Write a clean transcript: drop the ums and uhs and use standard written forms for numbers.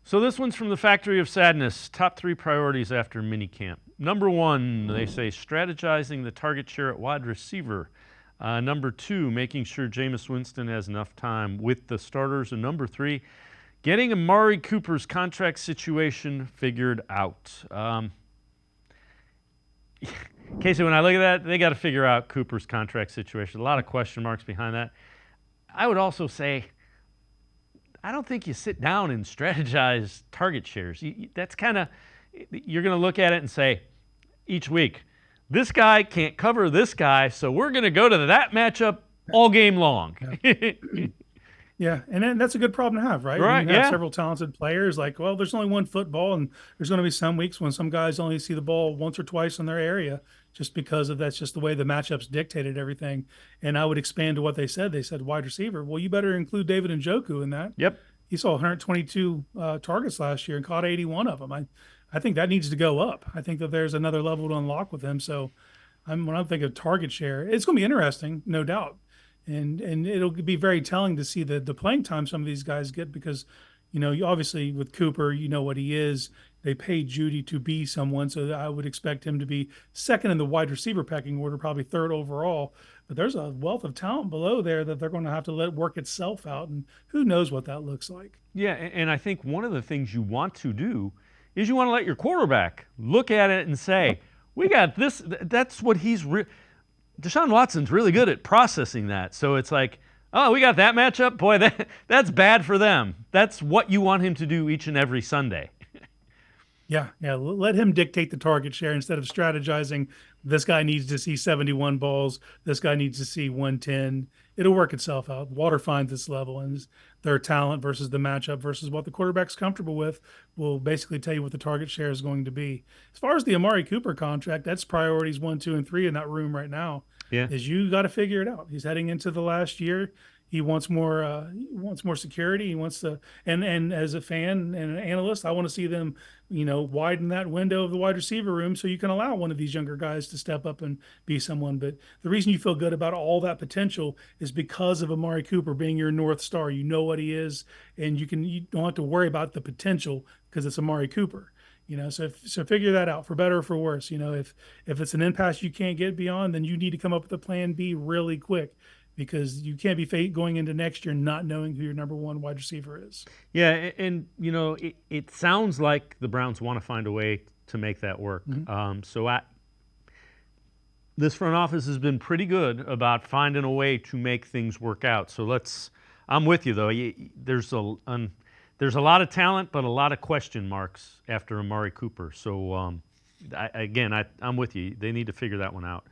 So this one's from the Factory of Sadness. Top 3 priorities after minicamp. Number 1, they say strategizing the target share at wide receiver. Number 2, making sure Jameis Winston has enough time with the starters. And number 3, getting Amari Cooper's contract situation figured out. Casey, when I look at that, they got to figure out Cooper's contract situation. A lot of question marks behind that. I would also say, I don't think you sit down and strategize target shares. That's kind of, you're going to look at it and say, each week, this guy can't cover this guy, so we're going to go to that matchup all game long. Yeah, and that's a good problem to have, right? Right, When you have yeah. several talented players, like, well, there's only one football, and there's going to be some weeks when some guys only see the ball once or twice in their area just because of that's just the way the matchups dictated everything. And I would expand to what they said. They said wide receiver. Well, you better include David Njoku in that. Yep. He saw 122 targets last year and caught 81 of them. I think that needs to go up. I think that there's another level to unlock with him. So when I think of target share, it's going to be interesting, no doubt, and it'll be very telling to see the playing time some of these guys get because, you obviously with Cooper, you know what he is. They paid Judy to be someone, so I would expect him to be second in the wide receiver pecking order, probably third overall. But there's a wealth of talent below there that they're going to have to let work itself out, and who knows what that looks like. Yeah, and I think one of the things you want to do is you want to let your quarterback look at it and say, we got this. That's what Deshaun Watson's really good at processing that. So it's like, oh, we got that matchup? Boy, that's bad for them. That's what you want him to do each and every Sunday. Yeah, yeah. Let him dictate the target share instead of strategizing. This guy needs to see 71 balls. This guy needs to see 110. It'll work itself out. Water finds its level, and their talent versus the matchup versus what the quarterback's comfortable with will basically tell you what the target share is going to be. As far as the Amari Cooper contract, that's priorities 1, 2, and 3 in that room right now. Yeah. Is you got to figure it out. He's heading into the last year. He wants more. He wants more security. He wants to. And as a fan and an analyst, I want to see them, widen that window of the wide receiver room so you can allow one of these younger guys to step up and be someone. But the reason you feel good about all that potential is because of Amari Cooper being your North Star. You know what he is, and you don't have to worry about the potential because it's Amari Cooper. So figure that out for better or for worse. If it's an impasse you can't get beyond, then you need to come up with a plan B really quick because you can't be going into next year not knowing who your number one wide receiver is. Yeah, and it sounds like the Browns want to find a way to make that work. Mm-hmm. This front office has been pretty good about finding a way to make things work out. So I'm with you though. There's a lot of talent, but a lot of question marks after Amari Cooper. So I'm with you. They need to figure that one out.